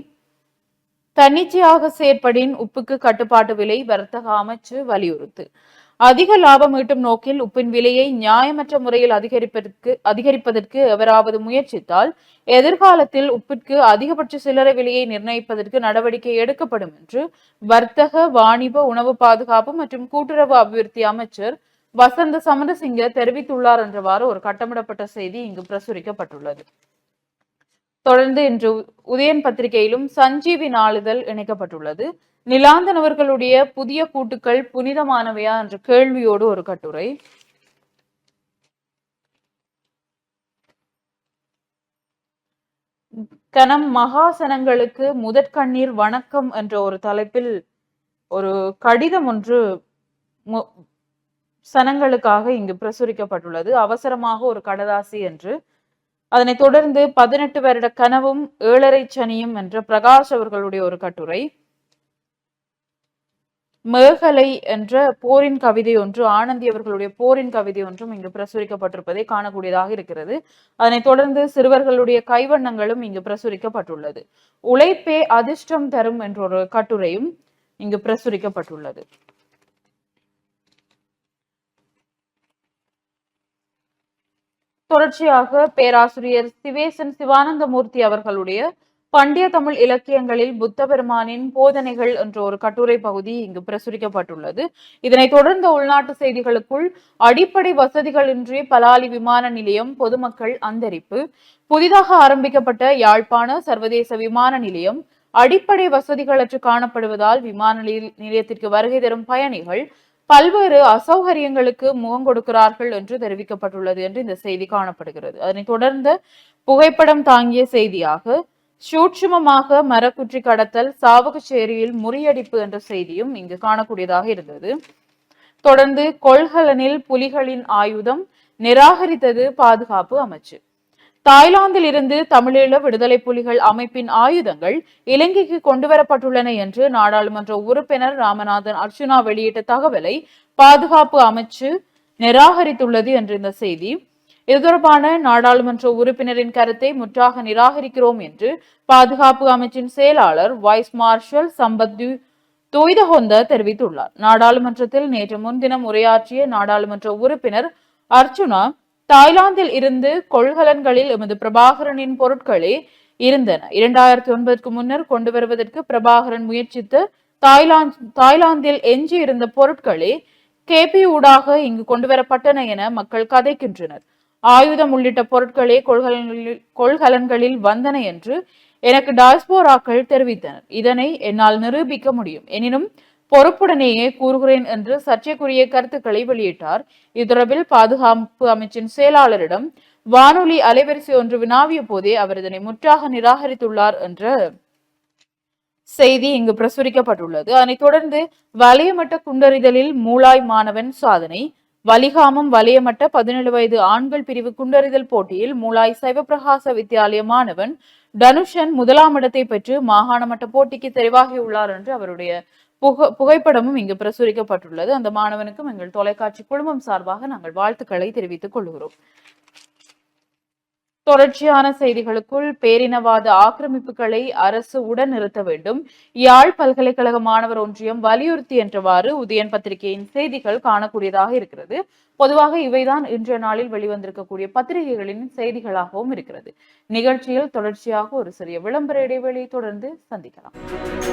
தன்னிச்சையாக செயற்படின் உப்புக்கு கட்டுப்பாட்டு விலை வர்த்தக அமைச்சு வலியுறுத்து. அதிக லாபம் ஈட்டும் நோக்கில் உப்பின் விலையை நியாயமற்ற முறையில் அதிகரிப்பதற்கு எவராவது முயற்சித்தால் எதிர்காலத்தில் உப்பிற்கு அதிகபட்ச சில்லறை விலையை நிர்ணயிப்பதற்கு நடவடிக்கை எடுக்கப்படும் என்று வர்த்தக, வாணிப, உணவு பாதுகாப்பு மற்றும் கூட்டுறவு அபிவிருத்தி அமைச்சர் வசந்த சமரசிங்க தெரிவித்துள்ளார் என்றவாறு ஒரு கட்டமிடப்பட்ட செய்தி இங்கு பிரசுரிக்கப்பட்டுள்ளது. தொடர்ந்து இன்று உதயன் பத்திரிகையிலும் சஞ்சீவி நாளிதழ் இணைக்கப்பட்டுள்ளது. நிலாந்தன் அவர்களுடைய புதிய கூட்டுக்கள் புனிதமானவையா என்ற கேள்வியோடு ஒரு கட்டுரை. கனம் மகாசனங்களுக்கு முதற்கண்ணீர் வணக்கம் என்ற ஒரு தலைப்பில் ஒரு கடிதம் ஒன்று சனங்களுக்காக இங்கு பிரசுரிக்கப்பட்டுள்ளது. அவசரமாக ஒரு கடதாசி என்று. அதனைத் தொடர்ந்து 18 வருட கனவும் 7.5 சனியும் என்ற பிரகாஷ் அவர்களுடைய ஒரு கட்டுரை. மேகலை என்ற போரின் கவிதை ஒன்று, ஆனந்தி அவர்களுடைய போரின் கவிதை ஒன்றும் இங்கு பிரசுரிக்கப்பட்டிருப்பதை காணக்கூடியதாக இருக்கிறது. அதனைத் தொடர்ந்து சிறுவர்களுடைய கைவண்ணங்களும் இங்கு பிரசுரிக்கப்பட்டுள்ளது. உழைப்பே அதிர்ஷ்டம் தரும் என்ற ஒரு கட்டுரையும் இங்கு பிரசுரிக்கப்பட்டுள்ளது. தொடர்ச்சியாக பேராசிரியர் சிவேசன் சிவானந்தமூர்த்தி அவர்களுடைய பண்டைய தமிழ் இலக்கியங்களில் புத்த பெருமானின் போதனைகள் என்ற ஒரு கட்டுரை பகுதி இங்கு பிரசுரிக்கப்பட்டுள்ளது. இதனைத் தொடர்ந்த உள்நாட்டு செய்திகளுக்குள், அடிப்படை வசதிகளின்றி பலாலி விமான நிலையம் பொதுமக்கள் அந்தரிப்பு. புதிதாக ஆரம்பிக்கப்பட்ட யாழ்ப்பாண சர்வதேச விமான நிலையம் அடிப்படை வசதிகளற்று காணப்படுவதால் விமான நிலையத்திற்கு வருகை தரும் பயணிகள் பல்வேறு அசௌகரியங்களுக்கு முகம் கொடுக்கிறார்கள் என்று தெரிவிக்கப்பட்டுள்ளது என்று இந்த செய்தி காணப்படுகிறது. அதனைத் தொடர்ந்து புகைப்படம் தாங்கிய செய்தியாக, சூட்சுமமாக மரக்குற்றி கடத்தல், சாவகச்சேரியில் முறியடிப்பு என்ற செய்தியும் இங்கு காணக்கூடியதாக இருந்தது. தொடர்ந்து கொள்கலனில் புலிகளின் ஆயுதம் நிராகரித்தது பாதுகாப்பு அமைச்சு. தாய்லாந்தில் இருந்து தமிழீழ விடுதலை புலிகள் அமைப்பின் ஆயுதங்கள் இலங்கைக்கு கொண்டுவரப்பட்டுள்ளன என்று நாடாளுமன்ற உறுப்பினர் ராமநாதன் அர்ச்சுனா வெளியிட்ட தகவலை பாதுகாப்பு அமைச்சு நிராகரித்துள்ளது என்ற இந்த செய்தி. இது தொடர்பான நாடாளுமன்ற உறுப்பினரின் கருத்தை முற்றாக நிராகரிக்கிறோம் என்று பாதுகாப்பு அமைச்சின் செயலாளர் வைஸ் மார்ஷல் சம்பத் துய்தஹொந்த தெரிவித்துள்ளார். நாடாளுமன்றத்தில் நேற்று முன்தினம் உரையாற்றிய நாடாளுமன்ற உறுப்பினர் அர்ச்சுனா, தாய்லாந்தில் இருந்து கொள்கலன்களில் எமது பிரபாகரனின் பொருட்களே இருந்தன. 2009க்கு முன்னர் கொண்டு வருவதற்கு பிரபாகரன் முயற்சித்து தாய்லாந்தில் எஞ்சி இருந்த பொருட்களே கேபி ஊடாக இங்கு கொண்டுவரப்பட்டன என மக்கள் கதைக்கின்றனர். ஆயுதம் உள்ளிட்ட பொருட்களே கொள்கலன்களில் வந்தன என்று எனக்கு டாஸ்போராக்கள் தெரிவித்தனர். இதனை என்னால் நிரூபிக்க முடியும். எனினும் பொறுப்புடனேயே கூறுகிறேன் என்று சர்ச்சைக்குரிய கருத்துக்களை வெளியிட்டார். இது தொடர்பில் பாதுகாப்பு அமைச்சின் செயலாளரிடம் வானொலி அலைவரிசை ஒன்று வினாவிய போதே அவர் இதனை முற்றாக நிராகரித்துள்ளார் என்ற செய்தி இங்கு பிரசுரிக்கப்பட்டுள்ளது. அதனைத் தொடர்ந்து வலயமட்ட குண்டறிதலில் மூளாய் மாணவன் சாதனை. வலிகாமம் வலயமட்ட 17 வயது ஆண்கள் பிரிவு குண்டறிதல் போட்டியில் மூளாய் சைவப்பிரகாச வித்தியாலய மாணவன் தனுஷன் 1ஆம் இடத்தை பெற்று மாகாண மட்ட போட்டிக்கு தெரிவாகியுள்ளார் என்று அவருடைய புகைப்படமும் இங்கு பிரசுரிக்கப்பட்டுள்ளது. அந்த மாணவனுக்கும் எங்கள் தொலைக்காட்சி குழுமம் சார்பாக நாங்கள் வாழ்த்துக்களை தெரிவித்துக் கொள்கிறோம். தொடர்ச்சியான செய்திகளுக்குள் பேரினவாத ஆக்கிரமிப்புகளை அரசு உடன் நிறுத்த வேண்டும், யாழ் பல்கலைக்கழக மாணவர் ஒன்றியம் வலியுறுத்தி என்றவாறு உதயன் பத்திரிகையின் செய்திகள் காணக்கூடியதாக இருக்கிறது. பொதுவாக இவைதான் இன்றைய நாளில் வெளிவந்திருக்கக்கூடிய பத்திரிகைகளின் செய்திகளாகவும் இருக்கிறது. நிகழ்ச்சியில் தொடர்ச்சியாக ஒரு சிறிய விளம்பர இடைவெளி தொடர்ந்து சந்திக்கலாம்.